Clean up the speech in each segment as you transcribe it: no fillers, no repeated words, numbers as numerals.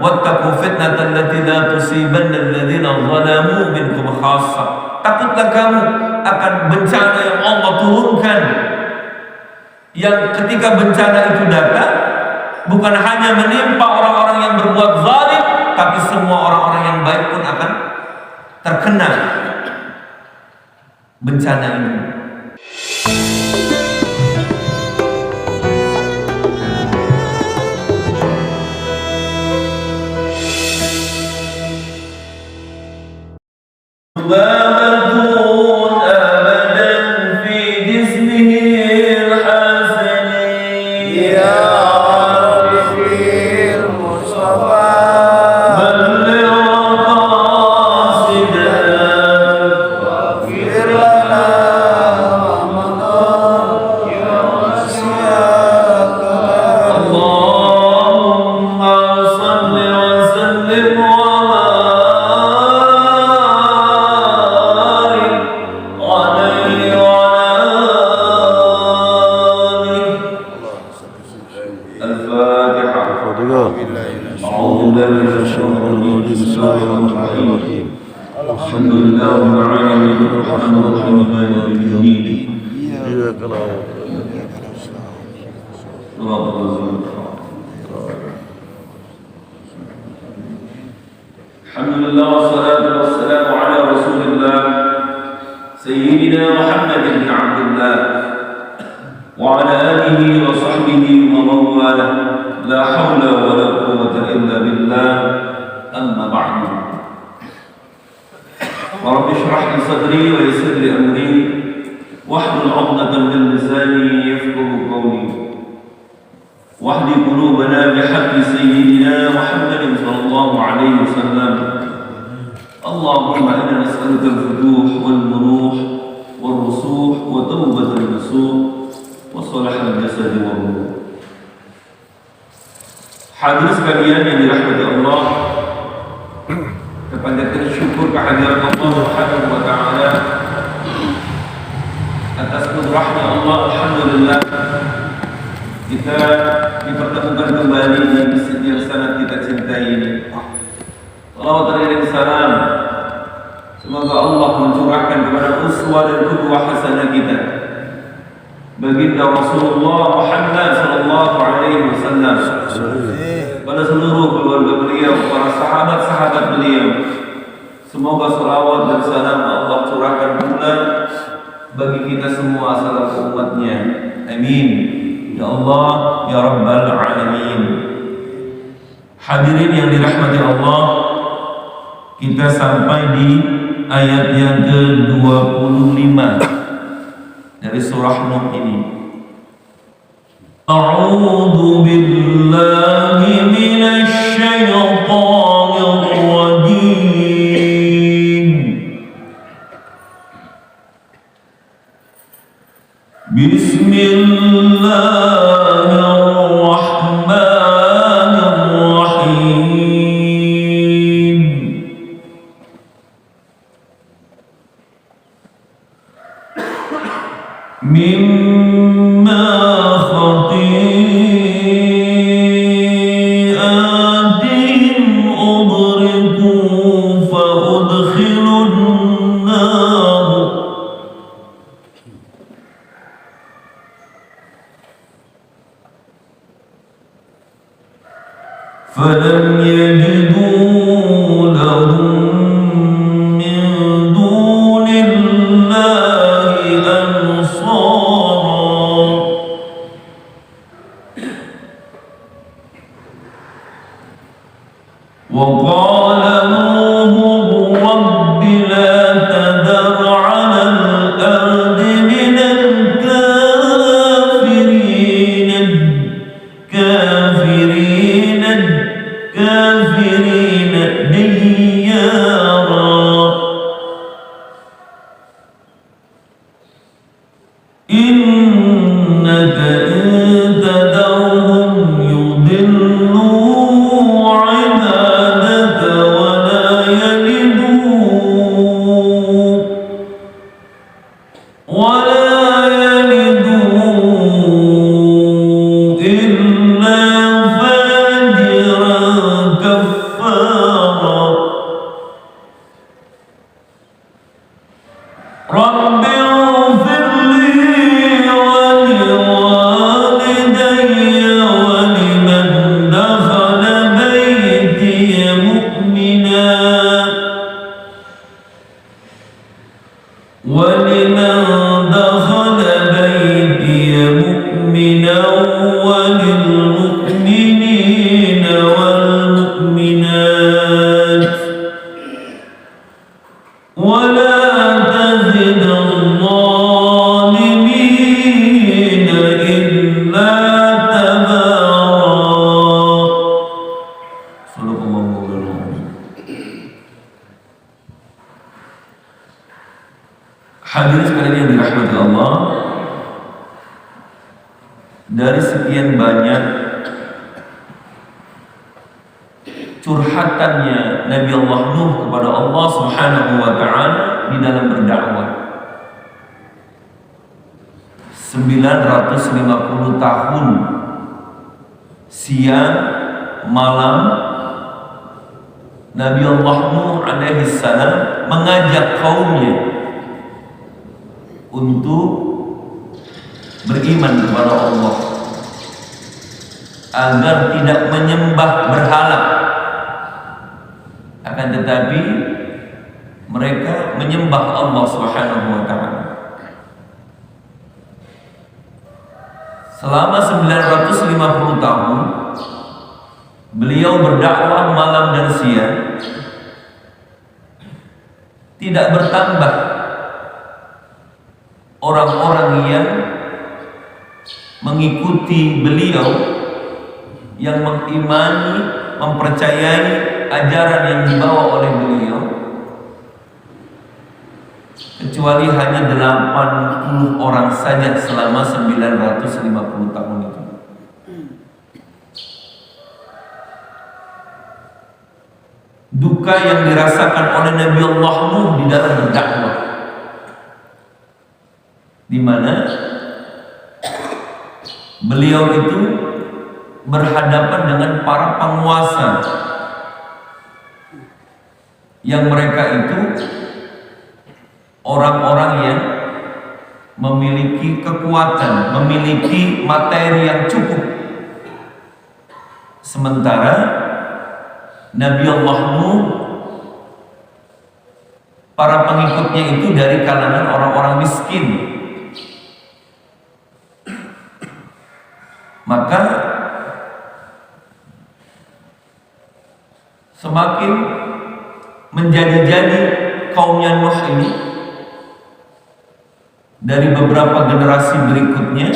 wattaqu fitnatan allati la tusibanna alladziina zalamu minkum khassah. Takutlah kamu akan bencana yang Allah turunkan, yang ketika bencana itu datang bukan hanya menimpa orang-orang yang berbuat zalim, tapi semua orang-orang yang baik pun akan terkena bencana ini. Alhamdulillah wassalatu wassalamu ala Rasulillah Sayyidina Muhammad bin Abdullah wa ala alihi wa sahbihi wa mawala la hawla wa la quwwata illa billah amma ba'du. Wa rabbi shrah li sadri wa yassir li amri wahlul 'uqdatam min lisani yafqahu qawli wahdi qulubana bihaqqi sayyidina Muhammadin sallallahu alaihi wasallam. Allahumma inna nas'aluka al-futuh wal munuh wal rusuh wa tawbatan nasuh wa salahal jasad wa ruh. Hadirin sekalian yang dirahmati Allah, kepanjatkan syukur kehadiran Allah Subhanahu wa taala atas kudrahnya Allah. Alhamdulillah kita dipertemukan kembali di masjid yang sangat kita cintai ini. Salawat dan salam semoga Allah mencurahkan kepada uswah dan qudwah hasanah kita, baginda Rasulullah Muhammad sallallahu alaihi wasallam, pada seluruh keluarga beliau, para sahabat-sahabat beliau. Semoga salawat dan salam Allah curahkan pula bagi kita semua selaku umatnya. Amin. Ya Allah, ya Rabbal Alamin. Hadirin yang dirahmati Allah, kita sampai di ayat yang ke-25 dari surah Nuh ini. A'udzu billahi minasy syaithanir rajim. Bismillahirrahmanirrahim. Mimma khati'atihim ughriqu fa udkhilun nar falam yajidu lahum min dunillahi ansara. Wa qala Nuh rabbi la tadar 'ala al-ardi min al-kafirin diyara innaka in tadarhum yudillu 'ibadaka wa la yalidu illa fajiran kafara. Sadaqallahu maulana azim. Hadirin sekalian yang dirahmati Allah, dari sekian banyak curhatannya Nabi Allah Nuh kepada Allah Subhanahu wa taala di dalam berdakwah, 950 tahun siang malam Nabi Allah Nuh alaihi salam mengajak kaumnya untuk beriman kepada Allah, agar tidak menyembah berhala, akan tetapi mereka menyembah Allah Subhanahu wa taala. Selama 950 tahun beliau berdakwah malam dan siang, tidak bertambah orang-orang yang mengikuti beliau, yang mengimani, mempercayai ajaran yang dibawa oleh beliau, kecuali hanya 80 orang saja selama 950 tahun itu. Duka yang dirasakan oleh Nabi Allah Nuh di dalam berdakwah, di mana beliau itu berhadapan dengan para penguasa yang mereka itu orang-orang yang memiliki kekuatan, memiliki materi yang cukup, sementara Nabi Allah Nuh, para pengikutnya itu dari kalangan orang-orang miskin. Maka semakin menjadi-jadi kaumnya Nuh ini dari beberapa generasi berikutnya,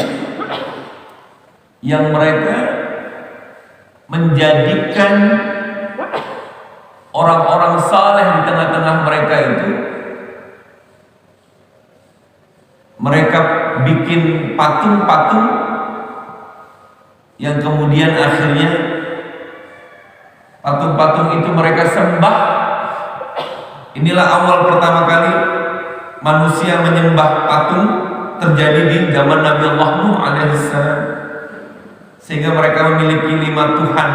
yang mereka menjadikan orang-orang saleh di tengah-tengah mereka itu, mereka bikin patung-patung yang kemudian akhirnya patung-patung itu mereka sembah. Inilah awal pertama kali manusia menyembah patung, terjadi di zaman Nabi Allah Nuh alaihissalam, sehingga mereka memiliki 5 Tuhan,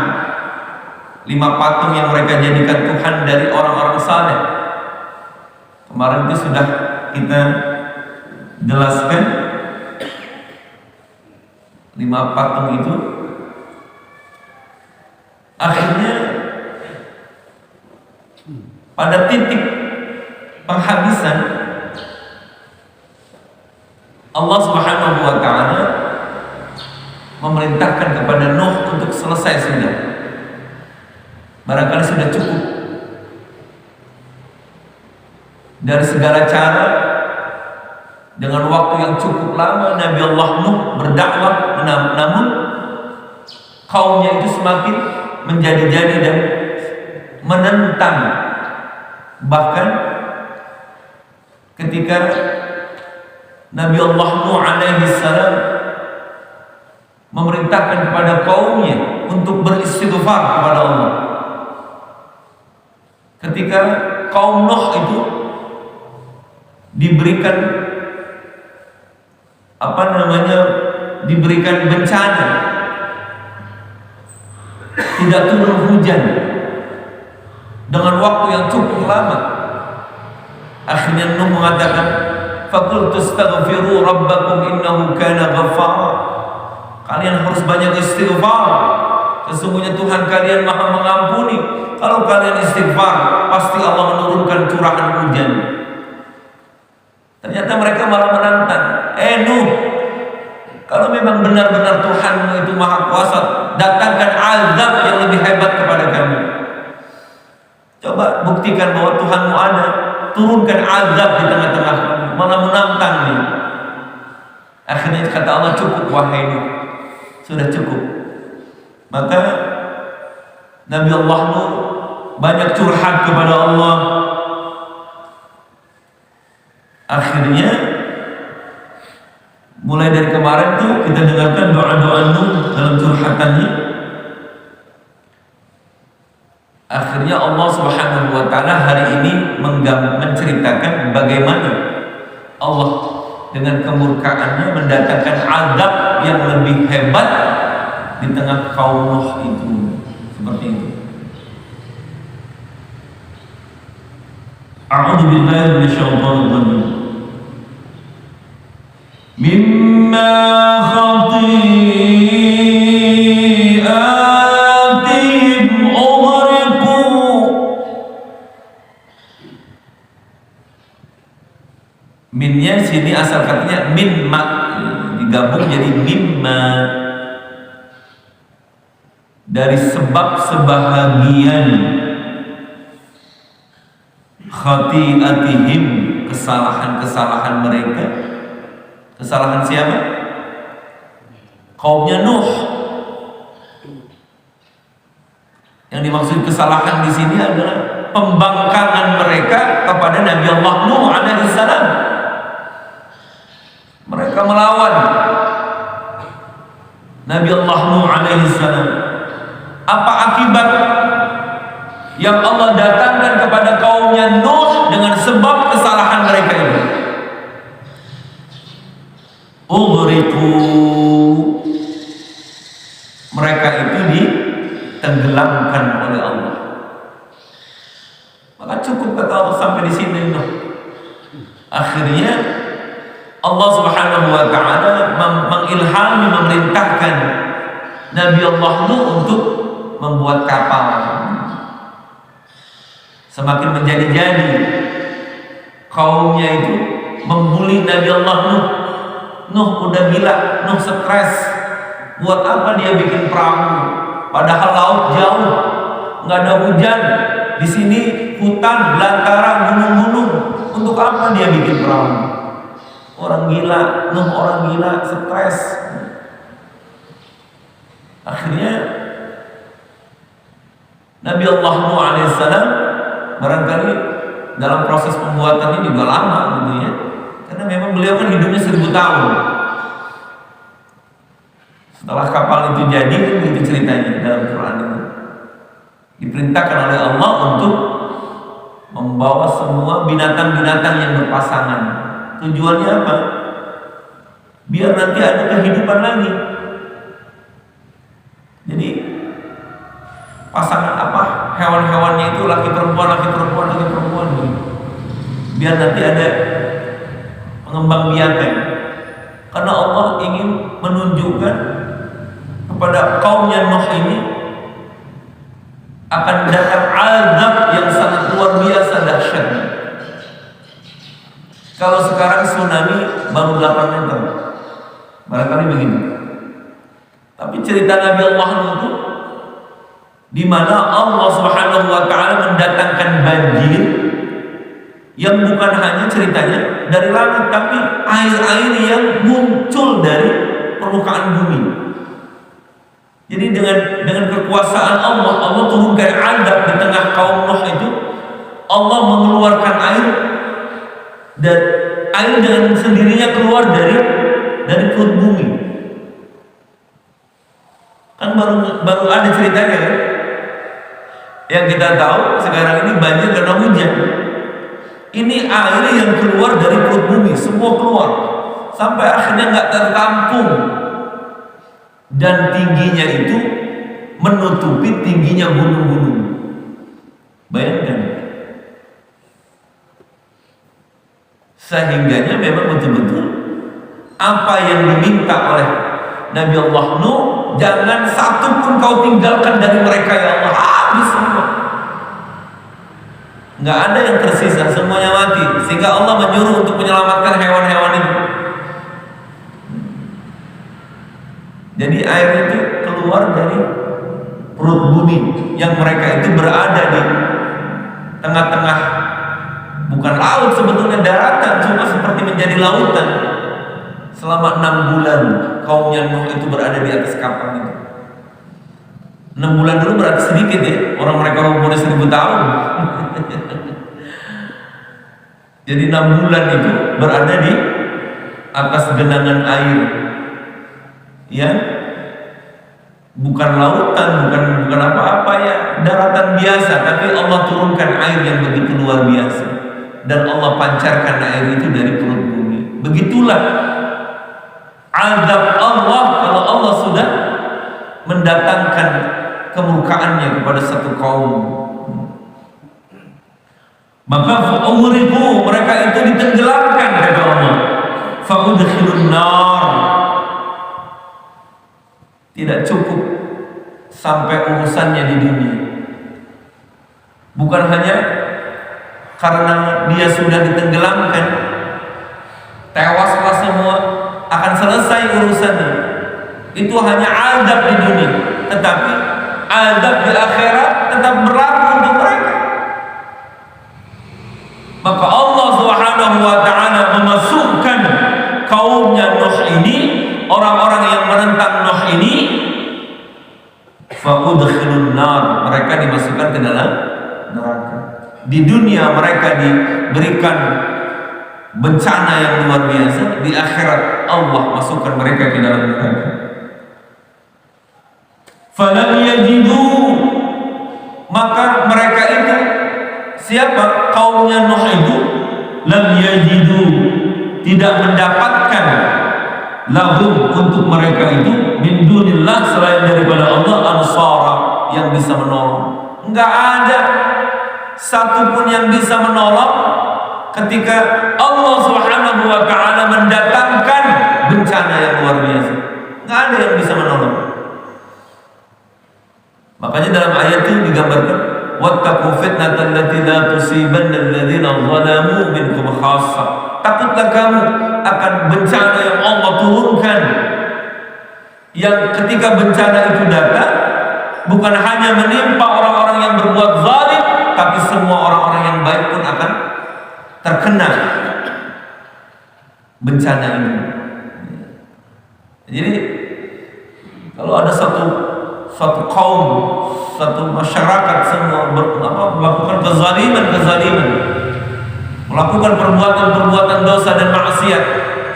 5 patung yang mereka jadikan Tuhan dari orang-orang saleh. Kemarin itu sudah kita jelaskan 5 patung itu. Akhirnya pada titik penghabisan, Allah Subhanahu wa taala memerintahkan kepada Nuh untuk selesai sudah. Barangkali sudah cukup. Dari segala cara, dengan waktu yang cukup lama Nabi Allah Nuh berdakwah, namun kaumnya itu semakin menjadi-jadi dan menentang. Bahkan ketika Nabi Allah Nuh alaihi salam memerintahkan kepada kaumnya untuk beristighfar kepada Allah, ketika kaum Nuh itu diberikan diberikan bencana, tidak turun hujan dengan waktu yang cukup lama, akhirnya Nuh mengatakan, faqultu astaghfiru rabbakum innahu kana ghaffara. Kalian harus banyak istighfar, sesungguhnya Tuhan kalian Maha mengampuni. Kalau kalian istighfar, pasti Allah menurunkan curahan hujan. Ternyata mereka malah menantang, Nuh, kalau memang benar-benar Tuhanmu itu Maha Kuasa, datangkan azab yang lebih hebat kepada kami. Coba buktikan bahwa Tuhanmu ada, turunkan azab di tengah-tengah kami. Malah menantang nih. Akhirnya kata Allah, cukup wahai Nuh, sudah cukup. Maka Nabi Allah Nuh banyak curhat kepada Allah. Akhirnya mulai dari kemarin tuh kita dengarkan doa-doa Nuh dalam curhatannya. Akhirnya Allah Subhanahu wa taala hari ini menceritakan bagaimana Allah dengan kemurkaannya mendatangkan azab yang lebih hebat di tengah kaum Nuh itu. Seperti itu. A'udzu billahi minasyaitonir rajim. Mimma khati'atihim ughriqu. Minnya sini asal katanya mimma, digabung jadi mimma, dari sebab sebahagian khati'atihim, kesalahan-kesalahan mereka. Kesalahan siapa? Kaumnya Nuh. Yang dimaksud kesalahan di sini adalah pembangkangan mereka kepada Nabi Allah Nuh alaihi salam. Mereka melawan Nabi Allah Nuh alaihi salam. Apa akibat yang Allah datangkan kepada kaumnya Nuh dengan sebab kesalahan mereka ini? Ughriqu, mereka itu ditenggelamkan oleh Allah. Maka cukup kata Allah sampai di sini Nuh. Akhirnya Allah Subhanahu wa taala mengilhami, memerintahkan Nabi Allah Nuh untuk membuat kapal. Semakin menjadi-jadi kaumnya itu membuli Nabi Allah Nuh. Nuh udah gila, Nuh stres. Buat apa dia bikin perahu? Padahal laut jauh, nggak ada hujan. Di sini hutan, belantara, gunung-gunung. Untuk apa dia bikin perahu? Orang gila, Nuh orang gila, stres. Akhirnya Nabi Allah Nuh alaihissalam barangkali dalam proses pembuatannya juga lama gitu ya, karena memang beliau kan hidupnya 1000 tahun. Setelah kapal itu jadi, begitu ceritanya dalam Quran ini, diperintahkan oleh Allah untuk membawa semua binatang-binatang yang berpasangan. Tujuannya apa? Biar nanti ada kehidupan lagi. Jadi pasangan apa? Hewan-hewannya itu laki perempuan gitu. Biar nanti ada pengembangbiakan. Karena Allah ingin menunjukkan kepada kaumnya Nuh ini akan datang azab yang sangat luar biasa dahsyatnya. Kalau sekarang tsunami baru 8 meter, barangkali begitu. Tapi cerita Nabi Allah itu di mana Allah Subhanahu wa taala mendatangkan banjir yang bukan hanya ceritanya dari langit, tapi air-air yang muncul dari permukaan bumi. Jadi dengan kekuasaan Allah, Allah turunkan azab di tengah kaum Nuh itu. Allah mengeluarkan air, dan air dengan sendirinya keluar dari perut bumi. Kan baru ada ceritanya kan? Yang kita tahu sekarang ini banjir karena hujan. Ini air yang keluar dari perut bumi, semua keluar sampai akhirnya nggak tertampung, dan tingginya itu menutupi tingginya gunung-gunung. Bayangkan, sehingganya memang betul-betul apa yang diminta oleh Nabi Allah Nuh, jangan satu pun kau tinggalkan dari mereka ya Allah, habis semua. Nggak ada yang tersisa, semuanya mati. Sehingga Allah menyuruh untuk menyelamatkan hewan-hewan itu. Jadi air itu keluar dari perut bumi yang mereka itu berada di tengah-tengah, bukan laut sebetulnya, daratan, cuma seperti menjadi lautan. Selama 6 bulan kaumnya Nuh itu berada di atas kapal itu. 6 bulan dulu berarti sedikit ya, orang mereka umurnya 1000 tahun. Jadi 6 bulan itu berada di atas genangan air yang bukan lautan, bukan apa-apa ya, daratan biasa, tapi Allah turunkan air yang begitu luar biasa dan Allah pancarkan air itu dari perut bumi. Begitulah azab Allah kalau Allah sudah mendatangkan kemurkaannya kepada satu kaum. Maka fa'uriku, mereka itu ditenggelamkan kata Allah. Fa'udkhilun nar. Tidak cukup sampai urusannya di dunia. Bukan hanya karena dia sudah ditenggelamkan, tewaslah semua, akan selesai urusannya. Itu hanya azab di dunia, tetapi azab di akhirat tetap berlaku untuk mereka. Maka Allah Subhanahu wa taala memasukkan kaumnya Nuh ini, orang-orang yang menentang Nuh ini, fa'udkhilun nar, mereka dimasukkan ke dalam neraka. Di dunia mereka diberikan bencana yang luar biasa, di akhirat Allah masukkan mereka ke dalam neraka. Falam yajidu, maka mereka itu siapa? Kaumnya Nuh itu lam yajidu, tidak mendapatkan lahum untuk mereka itu min dunillah, selain daripada Allah, ansara, yang bisa menolong. Enggak ada satupun yang bisa menolong ketika Allah Subhanahu wa taala mendatangkan bencana yang luar biasa. Enggak ada yang bisa menolong. Makanya dalam ayat itu digambarkan wattaqu fitnatan allati la tusibanna alladziina zalamu minkum khassah. Takutlah kamu akan bencana yang Allah turunkan, yang ketika bencana itu datang bukan hanya menimpa orang-orang yang berbuat zalim, tapi semua orang-orang yang baik pun akan terkena bencana ini. Jadi kalau ada satu kaum, satu masyarakat semua melakukan kezaliman, melakukan perbuatan dosa dan maksiat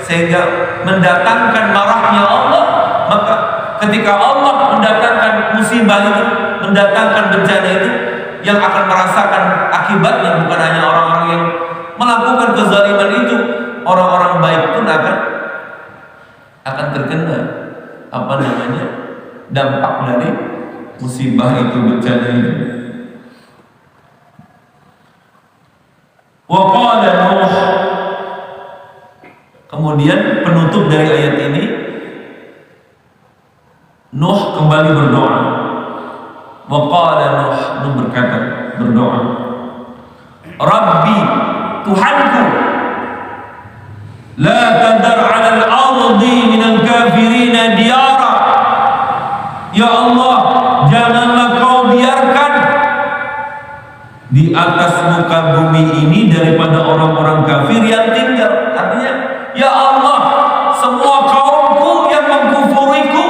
sehingga mendatangkan marahnya Allah, maka ketika Allah mendatangkan musibah itu, mendatangkan bencana itu, yang akan merasakan akibatnya bukan hanya orang-orang yang melakukan kezaliman itu, orang-orang baik pun akan terkena dampak dari musibah itu, bencana itu. Wa qala Nuh, kemudian penutup dari ayat ini, Nuh kembali berdoa. Wa qala Nuh berdoa, Rabbi, Tuhanku, la tadar 'ala al-ardi min al-kafirin diyara. Ya Allah, janganlah kau biarkan di atas muka bumi ini daripada orang-orang kafir yang tinggal. Artinya, ya Allah, semua kaumku yang mengkufuriku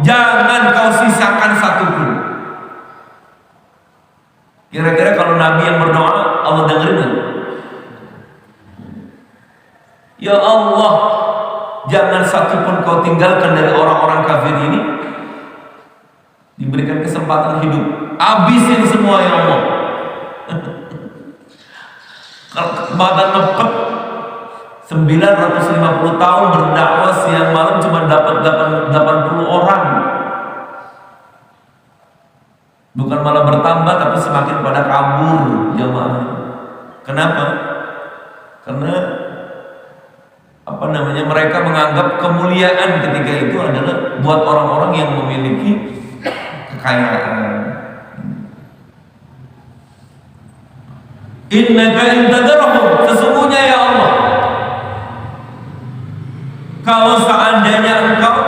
jangan kau sisakan satupun. Kira-kira kalau Nabi yang berdoa, Allah dengerin? Ya Allah, jangan satupun kau tinggalkan dari orang-orang kafir ini. Diberikan kesempatan hidup, habisin semua ya Allah. Badan lepet 950 tahun berdakwah, siang malam cuma dapat 80 orang. Bukan malah bertambah, tapi semakin pada kabur jamaah. Kenapa? Karena mereka menganggap kemuliaan ketika itu adalah buat orang-orang yang memiliki kekayaan. Innaka in tadarhum, sesungguhnya ya Allah, kalau seandainya engkau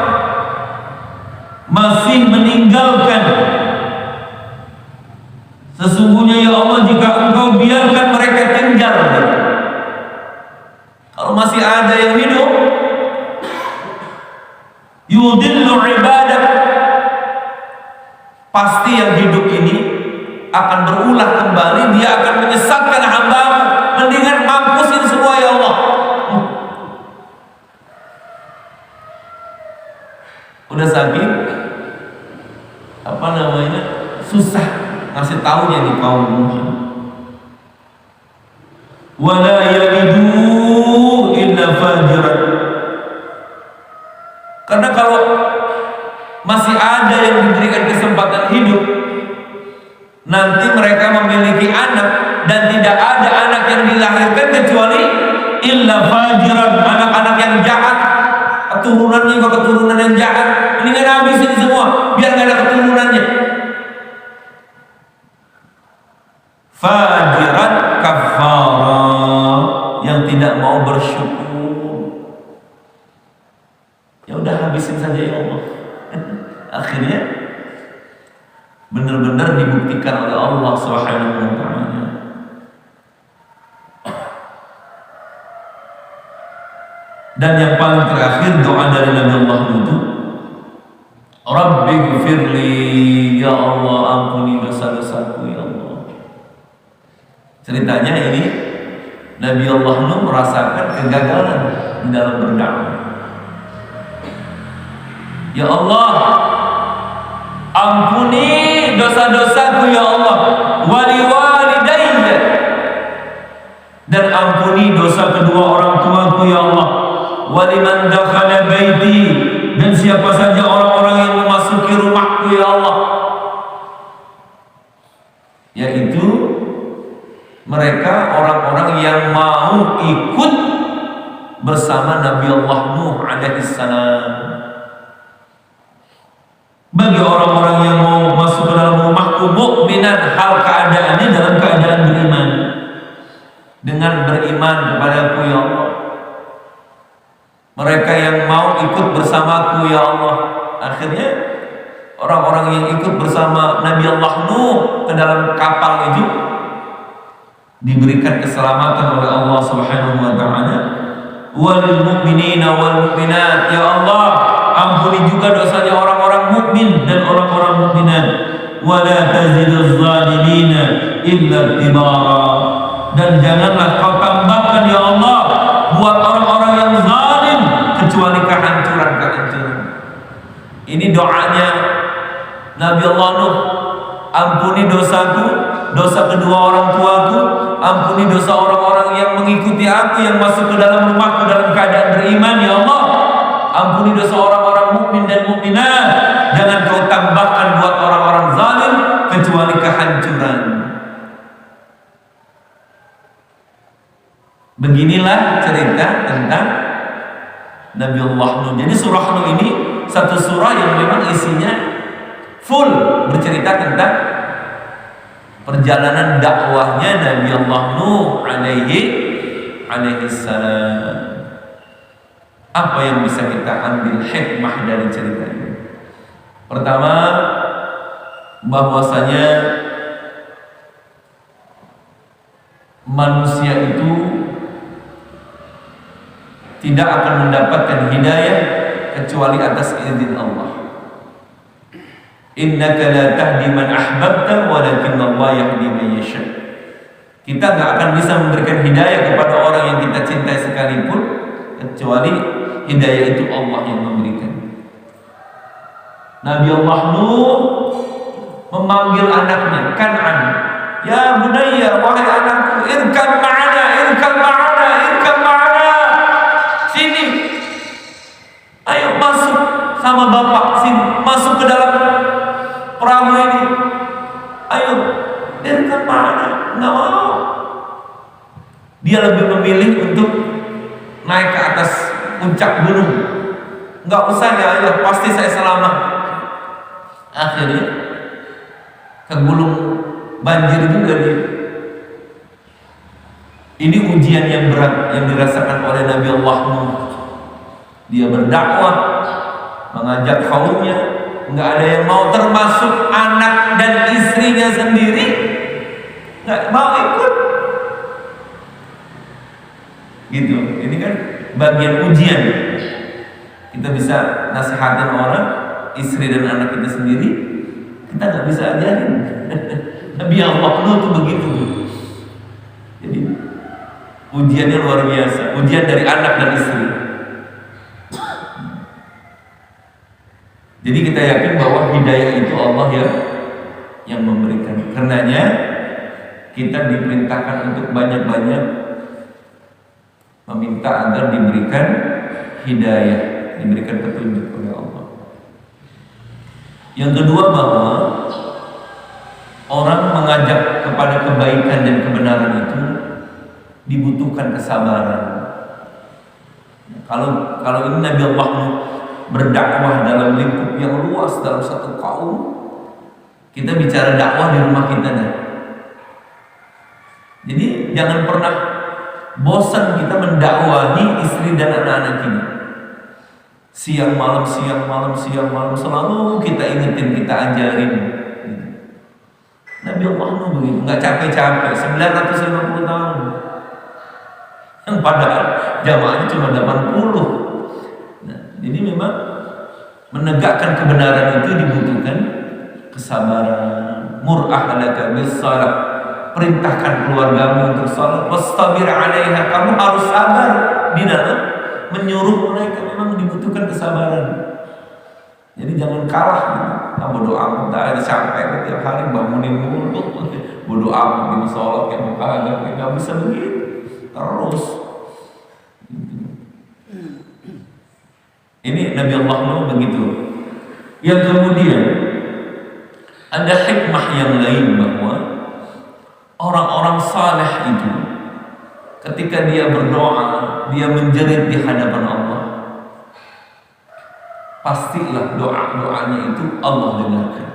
masih meninggalkan, sesungguhnya ya Allah, jika engkau biarkan mereka tinggal, kalau masih ada yang hidup, yudillu ibadak, pasti yang hidup ini akan berulah kembali, dia akan menyesatkan hamba-Mu. Mendingan mampusin semua ya Allah. Udah saking susah ngasih taunya nih kaum Nuh. Wala yalidu illa fajiran. Karena kalau masih ada yang diberikan kesempatan hidup, nanti mereka memiliki anak dan tidak ada anak yang dilahirkan kecuali illa fajiran, anak-anak yang jahat, keturunannya juga keturunan yang jahat. Mendingan habisin semua biar gak ada keturunannya. Fajiran kafara, yang tidak mau bersyukur. Ya udah habisin saja ya Allah. Akhirnya benar-benar dibuktikan oleh Allah Subhanahu wa taala. Dan yang paling terakhir doa dari Nabi Allah itu, Rabbighfirli, ya Allah ampuni dosa-dosaku ya Allah. Ceritanya ini Nabi Allah Nuh merasakan kegagalan di dalam berdakwah. Ya Allah, ampuni dosa-dosaku ya Allah, wali walidayya, dan ampuni dosa kedua orang tuaku ya Allah, waliman dakhala baiti, dan siapa saja orang-orang yang memasuki rumahku ya Allah, yaitu mereka orang-orang yang mau ikut bersama Nabi Allah Nuh alaihi salam. Bagi orang-orang yang mau masuk ke dalam rumahku mukminan, hal keadaannya dalam keadaan beriman, dengan beriman kepadaku ya Allah. Mereka yang mau ikut bersamaku ya Allah. Akhirnya orang-orang yang ikut bersama Nabi Allah Nuh ke dalam kapal itu diberikan keselamatan oleh Allah Subhanahu wa taala. Walil mu'minina wal mu'minat, ya Allah ampuni juga dosanya orang-orang mukmin dan orang-orang mukminat. Wala taziduz zalimina illa tibara, dan janganlah kau tambahkan ya Allah buat orang-orang yang zalim kecuali kehancuran. Ini doanya Nabi Allah Nuh, ampuni dosaku, dosa kedua orang tuaku, ampuni dosa orang-orang yang mengikuti aku, yang masuk ke dalam rumahku dalam keadaan beriman ya Allah. Ampuni dosa orang-orang mukmin dan mukminat, jangan kau tambahkan buat orang-orang zalim kecuali kehancuran. Beginilah cerita tentang Nabi Allah Nuh. Jadi surah Nuh ini satu surah yang memang isinya full bercerita tentang perjalanan dakwahnya Nabi Allah Nuh alaihi salam. Apa yang bisa kita ambil hikmah dari cerita ini? Pertama, bahwasanya manusia itu tidak akan mendapatkan hidayah kecuali atas izin Allah. Innaka la tahdi man ahbabta walakin Allah yahdi man yasha. Kita enggak akan bisa memberikan hidayah kepada orang yang kita cintai sekalipun kecuali hidayah itu Allah yang memberikan. Nabi Allah Nuh memanggil anaknya Kan'an, ya bunayya, wahai anakku, irkab ma'ana, sini, ayo masuk sama bapak, sini, masuk ke dalam perahu ini, ayo, irkab ma'ana. Nggak mau. Dia lebih memilih untuk naik ke atas puncak gunung. Nggak usah ya ayah, pasti saya selamat. Akhirnya kegulung banjir juga dia. Ini ujian yang berat yang dirasakan oleh Nabi Allah Nuh. Dia berdakwah, mengajak kaumnya, nggak ada yang mau, termasuk anak dan istrinya sendiri nggak mau ikut. Gitu. Ini kan bagian ujian. Kita bisa nasihatin orang, istri dan anak kita sendiri, Kita nggak bisa ajarin. Nabi Allah Nuh tuh begitu tuh. Jadi ujiannya luar biasa, ujian dari anak dan istri. Jadi kita yakin bahwa hidayah itu Allah yang memberikan. Karenanya kita diperintahkan untuk banyak-banyak meminta agar diberikan hidayah, diberikan petunjuk oleh Allah. Yang kedua, bahwa orang mengajak kepada kebaikan dan kebenaran itu dibutuhkan kesabaran. Kalau ini Nabi Allah berdakwah dalam lingkup yang luas dalam satu kaum, kita bicara dakwah di rumah kita nih. Jadi jangan pernah bosan kita mendakwahi istri dan anak-anak kita. Siang malam selalu kita ingetin, kita ajarin. Nabi Allah Nuh begitu, nggak capek-capek, 950 tahun. Yang padahal jamaahnya cuma 80. Jadi memang menegakkan kebenaran itu dibutuhkan kesabaran. Mur ahlaka bis-shalah, perintahkan keluargamu untuk salat. Wastabir 'alaiha, kamu harus sabar di dalam menyuruh mereka. Memang dibutuhkan kesabaran. Jadi jangan kalah gitu. Bodo amat, ada sampai tiap hari bangunin mulu. Bodo amat di sholat yang mau kagak, nggak bisa begitu terus. Ini Nabi Allah Nuh begitu. Yang kemudian ada hikmah yang lain, bahwa orang-orang saleh itu ketika dia berdoa, dia menjerit di hadapan Allah, pastilah doa-doanya itu Allah dengarkan.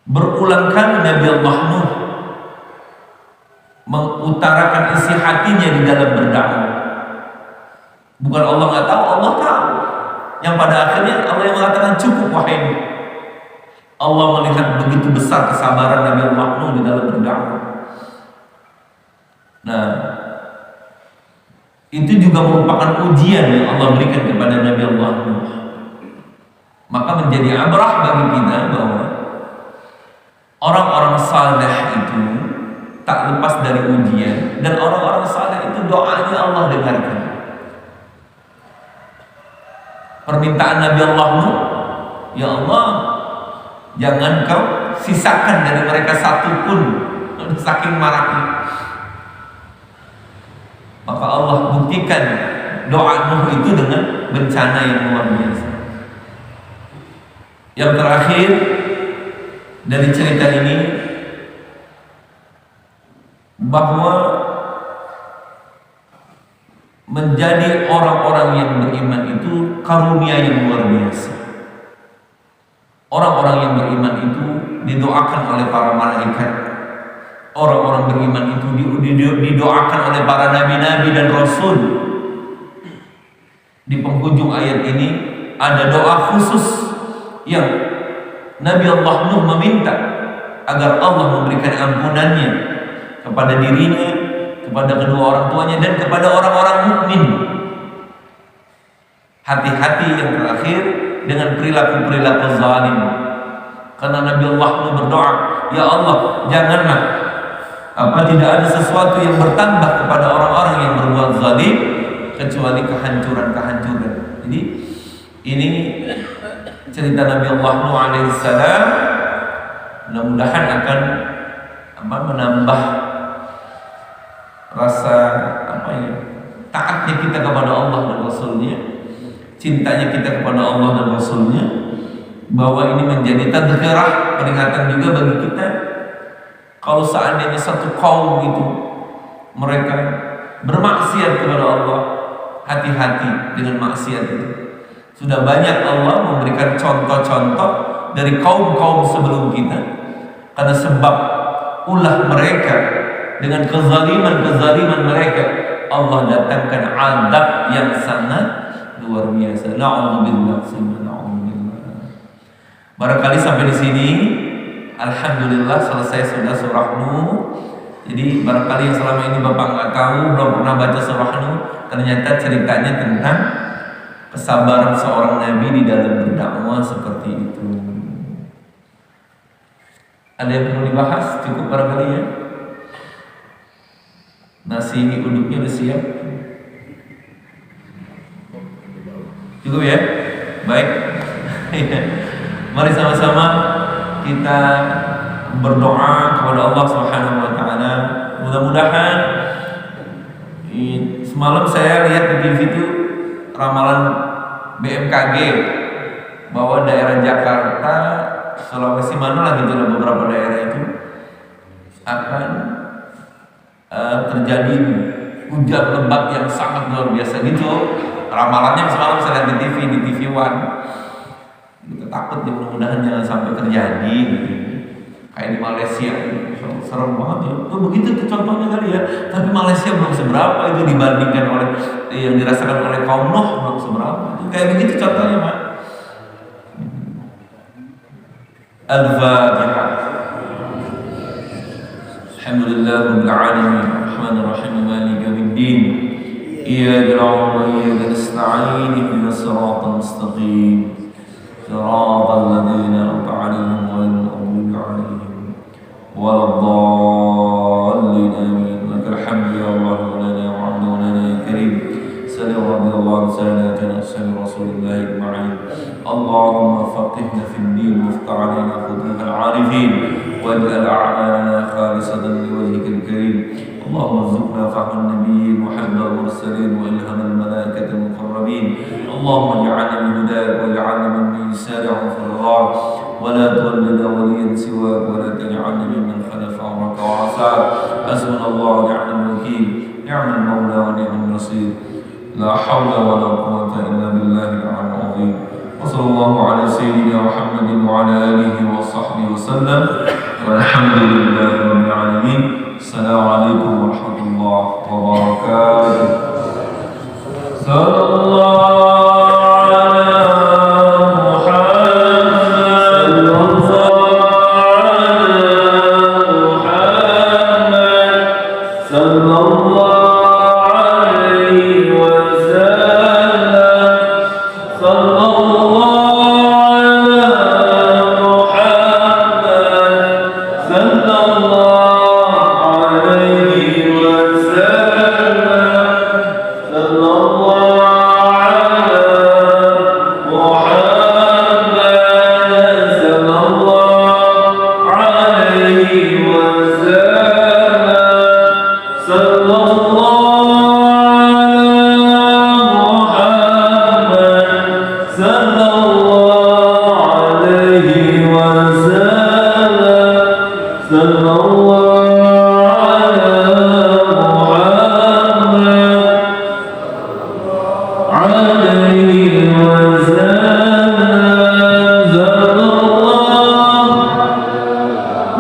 Berulang kali Nabi Allah Nuh mengutarakan isi hatinya di dalam berdakwah. Bukan Allah nggak tahu, Allah tahu. Yang pada akhirnya Allah yang mengatakan cukup wahai. Allah melihat begitu besar kesabaran Nabi Allah Nuh di dalam berdakwah. Nah, itu juga merupakan ujian yang Allah berikan kepada Nabi Allah Nuh. Maka menjadi abrah bagi kita bahwa orang-orang saleh itu tak lepas dari ujian, dan orang-orang saleh itu doanya Allah dengarkan. Permintaan Nabi Allah Nuh, ya Allah, jangan kau sisakan dari mereka satu pun, saking marahnya. Maka Allah buktikan doa Nuh itu dengan bencana yang luar biasa. Yang terakhir dari cerita ini, bahwa menjadi orang-orang yang beriman itu karunia yang luar biasa. Orang-orang yang beriman itu didoakan oleh para malaikat. Orang-orang beriman itu didoakan oleh para nabi-nabi dan rasul. Di penghujung ayat ini ada doa khusus yang Nabi Allah Nuh meminta agar Allah memberikan ampunannya kepada dirinya, kepada kedua orang tuanya, dan kepada orang-orang mukmin. Hati-hati yang terakhir dengan perilaku-perilaku zalim. Karena Nabi Allah Nuh berdoa, ya Allah, janganlah tidak ada sesuatu yang bertambah kepada orang-orang yang berbuat zalim kecuali kehancuran-kehancuran. Jadi ini cerita Nabi Allah Nuh alaihissalam, mudah-mudahan akan menambah rasa taatnya kita kepada Allah dan Rasulnya, cintanya kita kepada Allah dan Rasulnya, bahwa ini menjadi tadzkirah, peringatan juga bagi kita. Kalau seandainya satu kaum itu mereka bermaksiat kepada Allah, hati-hati dengan maksiat itu. Sudah banyak Allah memberikan contoh-contoh dari kaum-kaum sebelum kita, karena sebab ulah mereka dengan kezaliman mereka, Allah datangkan azab yang sangat luar biasa. Na'udzubillah. Barangkali sampai di sini, alhamdulillah selesai sudah surah Nuh. Jadi barangkali yang selama ini Bapak nggak tahu, belum pernah baca surah Nuh, ternyata ceritanya tentang kesabaran seorang nabi di dalam berdakwah seperti itu. Ada yang perlu dibahas? Cukup barangkali ya? Nasi uduknya udah siap? Cukup ya? Baik. Mari sama-sama kita berdoa kepada Allah Subhanahu wa taala. Mudah-mudahan semalam saya lihat di TV itu ramalan BMKG bahwa daerah Jakarta, Sulawesi mana lagi gitu, beberapa daerah itu akan terjadi hujan lebat yang sangat luar biasa gitu. Ramalannya semalam saya lihat di TV One. Kita takut ya, mudah-mudahan jangan sampai terjadi gitu. Kayak di Malaysia, serem banget ya. Tuh begitu tuh contohnya kali ya. Tapi Malaysia belum seberapa itu dibandingkan oleh yang dirasakan oleh kaum Nuh, belum seberapa. Itu kayak begitu contohnya, Pak. Al-Fatihah. Alhamdulillahirabbil alamin, arrahmanir rahim, maliki yaumiddin. Iyyaka na'budu wa iyyaka nasta'in, ihdinas siratal mustaqim. Siratal ladzina an'amta 'alaihim ghairil maghdubi 'alaihim waladdallin. Amin. Lakal hamdu ya Allah wa lana wa 'abdu wa lana ya karim. Sallallahu alaihi wa sallam Rasulullah ajma'in. Allahumma faqihna fid din waftah 'alaina futuhal 'arifin waj'al a'malana khalisatan liwajhikal karim. اللهم ارزقنا فهم النبيين وحب المرسلين والهام الملائكة المقربين. اللهم اجعلنا من هداك واجعلنا ممن يسارع في الغار ولا تولنا وليا سواك ولا تجعلنا ممن خلف امرك وعصاك. حسبنا الله ونعم الوكيل، نعم المولى ونعم النصير. لا حول ولا قوة إلا بالله العلي العظيم. وصلى الله على سيدنا محمد وعلى آله وصحبه وسلم والحمد لله رب العالمين. السلام عليكم ورحمة الله وبركاته. صلى الله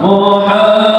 Muhammad